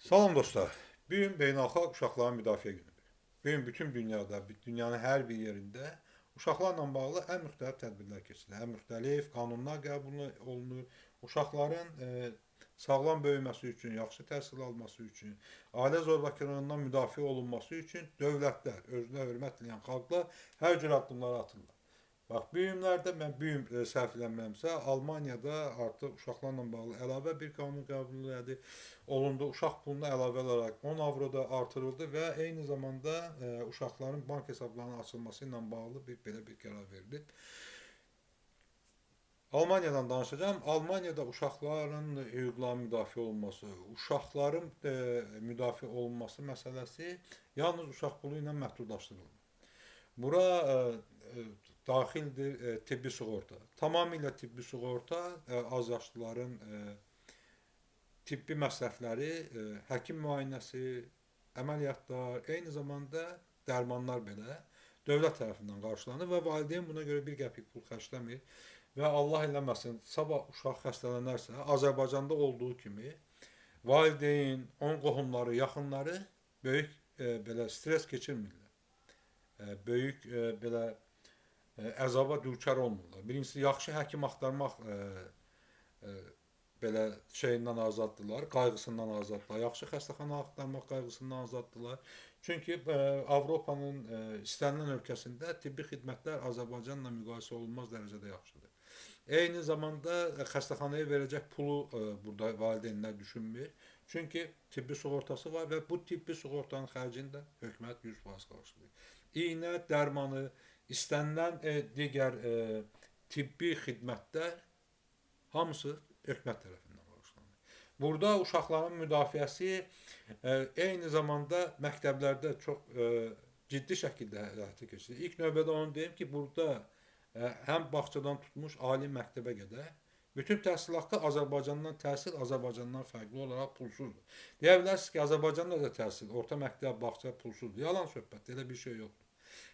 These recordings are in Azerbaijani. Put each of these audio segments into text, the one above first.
Salam dostlar. Bugün Beynəlxalq Uşaqların Müdafiə Günüdür. Bugün bütün dünyada, dünyanın hər bir yerində uşaqlarla bağlı ən müxtəlif tədbirlər keçirilir. Ən müxtəlif qanunlar qəbul olunur. Uşaqların sağlam böyüməsi üçün, yaxşı təhsil alması üçün, ailə zorakılığından müdafiə olunması üçün dövlətlər, özünə hörmət edən xalqlar hər cür addımlar atırlar. Bax, bu günlərdə mən səhv eləmirəmsə, Almaniyada artıq uşaqlarla bağlı əlavə bir qanun qəbul olundu. Uşaq puluna əlavə olaraq 10 avro da artırıldı və eyni zamanda uşaqların bank hesablarının açılması ilə bağlı belə bir qərar verilib. Almaniyadan danışacağım. Almaniyada uşaqların hüquqlarının müdafiə olunması, uşaqların müdafiə olunması məsələsi yalnız uşaq pulu ilə məhdudlaşdırılır. Bura daxildir tibbi sığorta. Tamamilə tibbi sığorta az yaşlıların tibbi məsrəfləri, həkim müayinəsi, əməliyyatlar, eyni zamanda dərmanlar belə dövlət tərəfindən qarşılanır və valideyn buna görə bir qəpik pul xərcləmir. Və Allah eləməsin, sabah uşaq xəstələnərsə, Azərbaycanda olduğu kimi valideyn, onun qohumları, yaxınları böyük belə stres keçirmirlər. Böyük belə əzaba düçar olmurlar. Birincisi, yaxşı həkim axtarmaq belə şeyindən azaddılar, qayğısından azaddılar. Yaxşı xəstəxana axtarmaq qayğısından azaddılar. Çünki Avropanın istənilən ölkəsində tibbi xidmətlər Azərbaycanla müqayisə olunmaz dərəcədə yaxşıdır. Eyni zamanda xəstəxanaya verəcək pulu burada valideynlər düşünmür. Çünki tibbi sığortası var və bu tibbi sığortanın xərcini də hökumət 100% qarşılayır. İğnə, dərmanı, istənilən digər tibbi xidmətlər hamısı hökumət tərəfindən qarşılanır. Burada uşaqların müdafiəsi eyni zamanda məktəblərdə çox ciddi şəkildə həyata keçirilir. İlk növbədə onu deyim ki, burada həm bağçadan tutmuş ali məktəbə qədər bütün təhsil haqqı Azərbaycandan təhsil Azərbaycandan fərqli olaraq pulsuzdur. Deyə bilərsiniz ki, Azərbaycanda da təhsil, orta məktəb, bağça pulsuzdur. Yalan söhbət, elə bir şey yoxdur.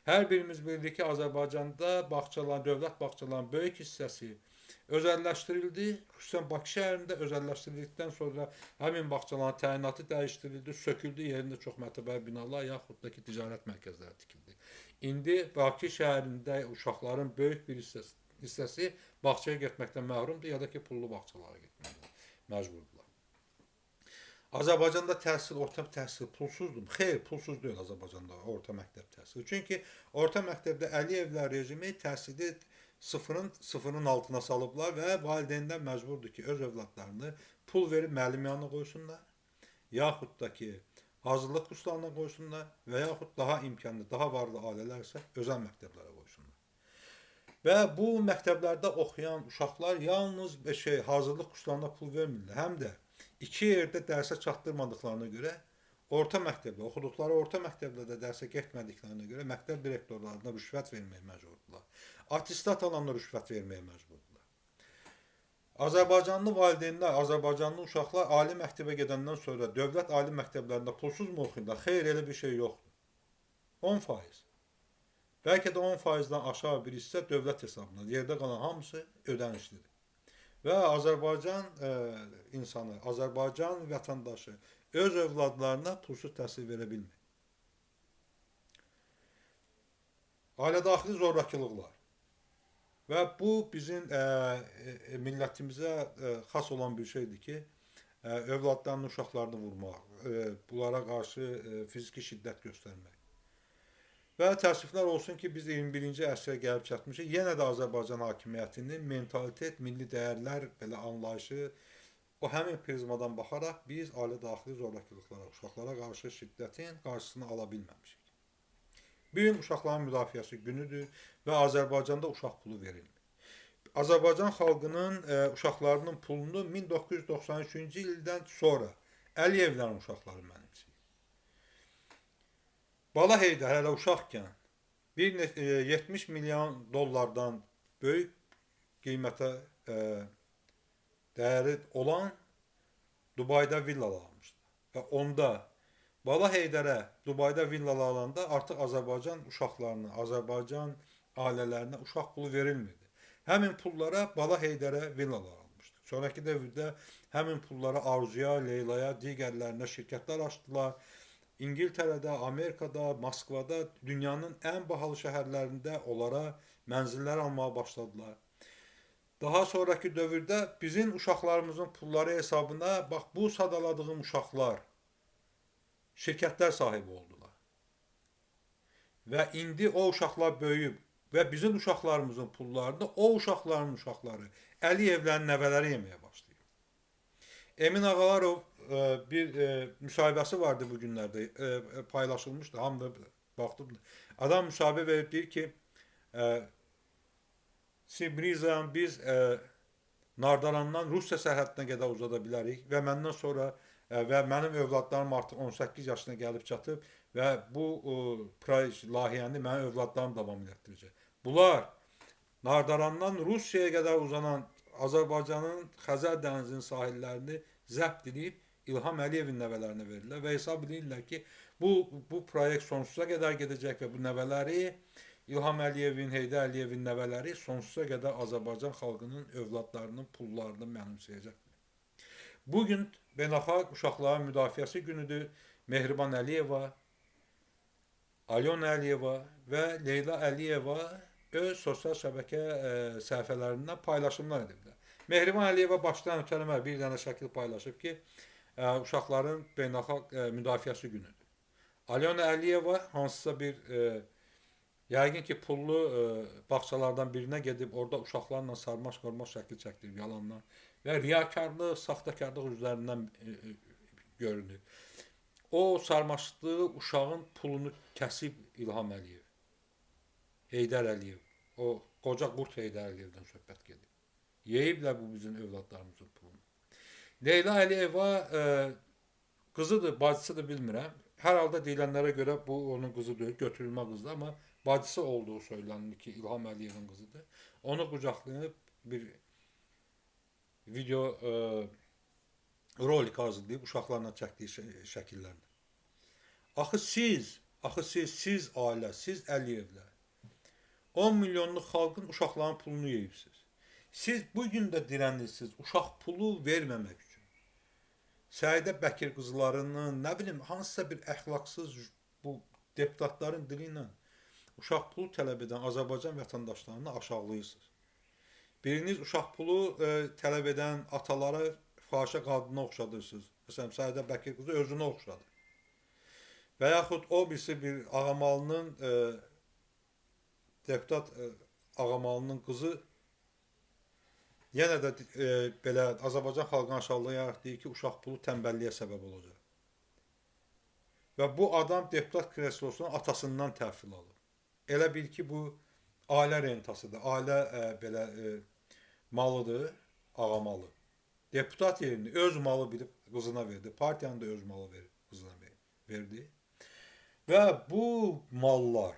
Hər birimiz bildik ki, Azərbaycanda bağçaların, dövlət bağçaların böyük hissəsi özəlləşdirildi. Xüsusən Bakı şəhərində özəlləşdirildikdən sonra həmin bağçaların təyinatı dəyişdirildi, söküldü, yerində çox mərtəbəli binalar yaxud da ki, ticarət mərkəzləri tikildi. İndi Bakı şəhərində uşaqların böyük bir hissəsi bağçaya getməkdən məhrumdur ya da ki, pullu bağçalara getməkdən məcburdular. Azərbaycanda təhsil, orta təhsil pulsuzdur. Xeyr, pulsuz deyil Azərbaycanda orta məktəb təhsili. Çünki orta məktəbdə Əliyevlər rejimi təhsili sıfırın altına salıblar və valideynlər məcburdur ki, öz övladlarını pul verib müəllim yanına qoysunlar, yaxud da ki, hazırlıq kurslarına qoysunlar və yaxud daha imkanlı, daha varlı ailələrsə özəl məktəblərə qoysunlar. Və bu məktəblərdə oxuyan uşaqlar yalnız hazırlıq kurslarına pul vermirlər. Həm də iki yerdə dərsə çatdırmadıqlarına görə orta məktəbdə, oxuduqları orta məktəbdə də dərsə getmədiklərinə görə məktəb direktorlarına rüşvət verməyə məcburdular. Attestat alanlar rüşvət verməyə məcburdular. Azərbaycanlı valideynlər, Azərbaycanlı uşaqlar ali məktəbə gedəndən sonra dövlət ali məktəblərində pulsuz mu oxuyurlar? Xeyr, elə bir şey yoxdur. 10%. Bəlkə də 10%-dən aşağı bir hissə dövlət hesabına, yerdə qalan hamısı ödənişlidir. Və Azərbaycan insanı, Azərbaycan vətəndaşı öz övladlarına pulsuz təhsil verə bilmir. Ailədaxili zorakılıqlar. Və bu bizim millətimizə xas olan bir şeydir ki, övladlarını, uşaqlarını vurmaq, bunlara qarşı fiziki şiddət göstərmək. Və təəssüflər olsun ki, biz 21-ci əsrə gəlib çatmışıq. Yenə də Azərbaycan hakimiyyətinin mentalitet, milli dəyərlər belə anlayışı o həmin prizmadan baxaraq biz ailə daxili zorakılıqlara, uşaqlara qarşı şiddətin qarşısını ala bilməmişik. Bugün uşaqların müdafiəsi günüdür və Azərbaycanda uşaq pulu verilmir. Azərbaycan xalqının uşaqlarının pulunu 1993-cü ildən sonra Əliyevlərin uşaqları mənimsəyir. Bala Heydər hələ uşaqkən 70 milyon dollardan böyük qiymətə dəyəri olan Dubayda villalar almışdı. Və onda Bala Heydərə Dubayda villalar alanda artıq Azərbaycan uşaqlarına, Azərbaycan ailələrinə uşaq pulu verilmirdi. Həmin pullara Bala Heydərə villalar almışdı. Sonraki dövrdə həmin pulları Arzuya, Leylaya, digərlərinə şirkətlər açdılar. İngiltərədə, Amerikada, Moskvada, dünyanın ən bahalı şəhərlərində onlara mənzillər almağa başladılar. Daha sonraki dövrdə bizim uşaqlarımızın pulları hesabına bax bu sadaladığım uşaqlar şirkətlər sahibi oldular. Və indi o uşaqlar böyüyüb və bizim uşaqlarımızın pullarını o uşaqların uşaqları, Əliyevlərin nəvələri yeməyə başlayır. Emin Ağalarov bir müsahibəsi vardı bu günlərdə, paylaşılmışdı, hamı da baxdı. Adam müsahibə verib deyir ki, Sibrizan biz Nardarandan Rusiya sərhədinə qədər uzada bilərik və məndən sonra və mənim övladlarım artıq 18 yaşına gəlib çatıb və bu layihəni mənim övladlarım davam etdirəcək. Bunlar Nardarandan Rusiyaya qədər uzanan Azərbaycanın Xəzər dənizinin sahillərini zəbt edib İlham Əliyevin nəvələrinə verirlər və hesab edirlər ki, bu proyekt sonsuza qədər gedəcək və bu nəvələri İlham Əliyevin, Heydər Əliyevin nəvələri sonsuza qədər Azərbaycan xalqının övladlarının pullarını mənimsəyəcək. Bugün Beynəlxalq Uşaqların Müdafiəsi günüdür. Mehriban Əliyeva, Alyona Əliyeva və Leyla Əliyeva öz sosial şəbəkə səhifələrindən paylaşımlar ediblər. Mehriban Əliyeva başdan ötürmə bir dənə şəkil paylaşıb ki, uşaqların beynəlxalq müdafiəsi günüdür. Alyona Əliyeva hansısa bir yəqin ki, pullu bağçalardan birinə gedib orada uşaqlarla sarmaş-qarmaş şəkil çəkdirib yalandan və riyakarlıq, saxtakarlıq üzərindən görünür. O sarmaşdığı uşağın pulunu kəsib İlham Əliyev, Heydər Əliyev, o qoca qurt Heydər Əliyevdən söhbət gedir. Yeyiblər bu bizim övladlarımızın pulunu. Leyla Əliyeva qızıdır, bacısıdır bilmirəm. Hər halda deyilənlərə görə bu onun qızıdır, götürülmə qızıdır, amma bacısı olduğu söylənilir ki, İlham Əliyevin qızıdır. Onu qucaqlayıb bir video rolik hazırlayıb uşaqlarla çəkdiyi şəkillərlə. Axı siz ailə, siz Əliyevlər 10 milyonluq xalqın uşaqların pulunu yeyibsiniz. Siz bugün də dirənirsiniz uşaq pulu verməmək üçün. Səidə Bəkir qızlarının, nə bilim, hansısa bir əxlaqsız bu deputatların dili ilə uşaq pulu tələb edən Azərbaycan vətəndaşlarını aşağılayırsınız. Biriniz uşaq pulu tələb edən atalara, fahişə qadına oxşadırsınız. Məsələn, Səidə Bəkir qızı özünə oxşadı. Və yaxud o birisi bir Ağamalının, deputat Ağamalının qızı yenə də belə Azərbaycan xalqını aşağılayaraq deyir ki, uşaq pulu tənbəlliyə səbəb olacaq. Və bu adam deputat kreslosunun atasından təhvil alır. Elə bil ki, bu ailə rentasıdır, ailə belə malıdır, ağamalı. Deputat yerini öz malı bilib qızına verdi, partiyanı da öz malı qızına verdi. Və bu mallar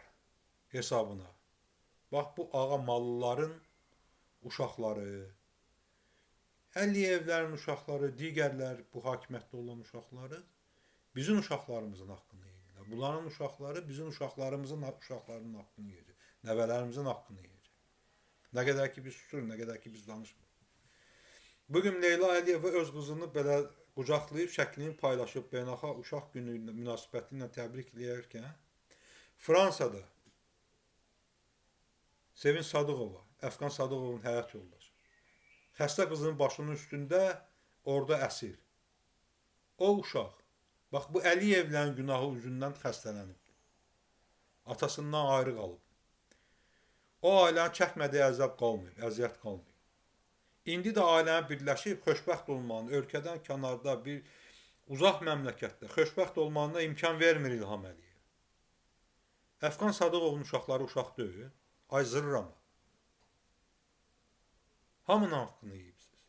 hesabına, bax bu ağamalıların uşaqları, Əliyevlərin uşaqları, digərlər bu hakimiyyətdə olan uşaqları bizim uşaqlarımızın haqqını yeyirlər. Bunların uşaqları bizim uşaqlarımızın uşaqlarının haqqını yeyəcək. Nəvələrimizin haqqını yeyəcək. Nə qədər ki biz susuruq, nə qədər ki biz danışmırıq. Bugün Leyla Əliyeva öz qızını belə qucaqlayıb, şəklini paylaşıb, beynəlxalq uşaq günü münasibəti ilə təbrik edərkən Fransada Sevinç Sadıqova, Əfqan Sadıqovun həyat yoldaşı. Xəstə qızının başının üstündə orada əsir. O uşaq, bax bu Əliyevlərin günahı üzündən xəstələnib. Atasından ayrı qalıb. O ailənin çəkmədiyi əzab qalmayıb, əziyyət qalmayıb. İndi də ailənin birləşib, xoşbəxt olmanı, ölkədən kənarda bir uzaq məmləkətdə xoşbəxt olmanına imkan vermir İlham Əliyev. Əfqan Sadıqovun uşaqları uşaq deyil, ay zırrama. Hamının haqqını yiyibsiniz.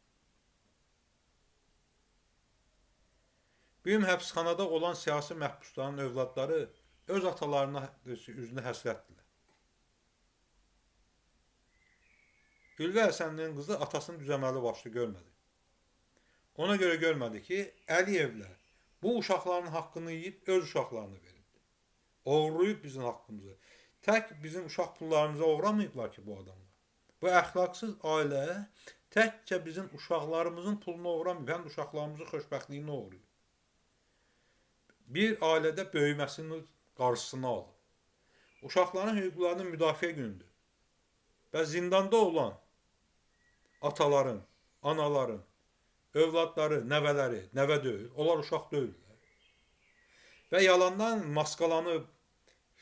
Bugün həbsxanada olan siyasi məhbusların övladları öz atalarına üzünü həsrətdirlər. Ülvi Həsənlinin qızı atasını düzəməli başlı görmədi. Ona görə görmədi ki, Əliyevlər bu uşaqların haqqını yiyib öz uşaqlarını verirdi. Oğurlayıb bizim haqqımızı. Tək bizim uşaq pullarımıza uğramayıblar ki bu adamlar. Bu əxlaqsız ailə Təkcə bizim uşaqlarımızın pulunu oğurlamıyor, həm də uşaqlarımızın xoşbəxtliyini oğurluyor. Bir ailədə böyüməsinin qarşısını alır. Uşaqların hüquqlarının müdafiə günüdür. Və zindanda olan ataların, anaların, övladları, nəvələri, nəvə deyil, onlar uşaq deyillər. Və yalandan maskalanıb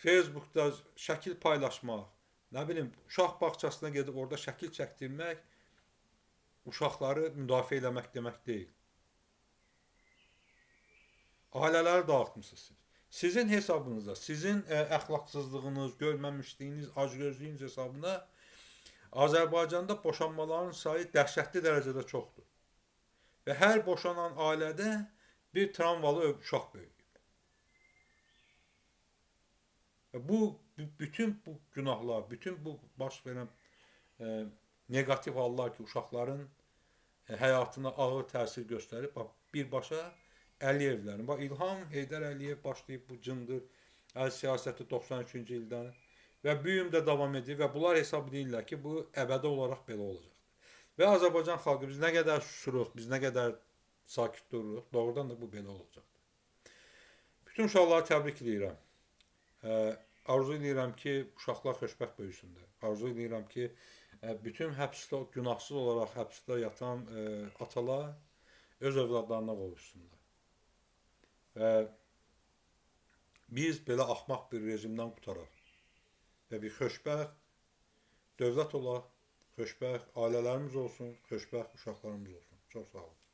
Facebookda şəkil paylaşmaq, nə bilim, uşaq bağçasına gedib orada şəkil çəkdirmək uşaqları müdafiə eləmək demək deyil. Ailələri dağıtmışsınız siz. Sizin hesabınızda, sizin əxlaqsızlığınız, görməmişliyiniz, acgözlüyünüz hesabında Azərbaycanda boşanmaların sayı dəhşətli dərəcədə çoxdur. Və hər boşanan ailədə bir travmalı uşaq böyüyüb. Və bütün bu günahlar, bütün bu baş verən negativ hallar ki, uşaqların həyatına ağır təsir göstərib, birbaşa Əliyevlərin. Bax, İlham Heydər Əliyev başlayıb bu cındır əl siyasəti 93-cü ildən və bu gün də davam edir və bunlar hesab edirlər ki, bu əbədi olaraq belə olacaq. Və Azərbaycan xalqı biz nə qədər susuruq, biz nə qədər sakit dururuq, doğrudan da bu belə olacaqdır. Bütün uşaqları təbrik edirəm. Arzu edirəm ki, uşaqlar xoşbəxt böyüsünlər. Arzu edirəm ki, bütün həbsdə, günahsız olaraq həbsdə yatan atalar öz övladlarına qovuşsunlar. Və biz belə axmaq bir rejimdən qutaraq və bir xoşbəxt dövlət olaq, xoşbəxt ailələrimiz olsun, xoşbəxt uşaqlarımız olsun. Çox sağ olun.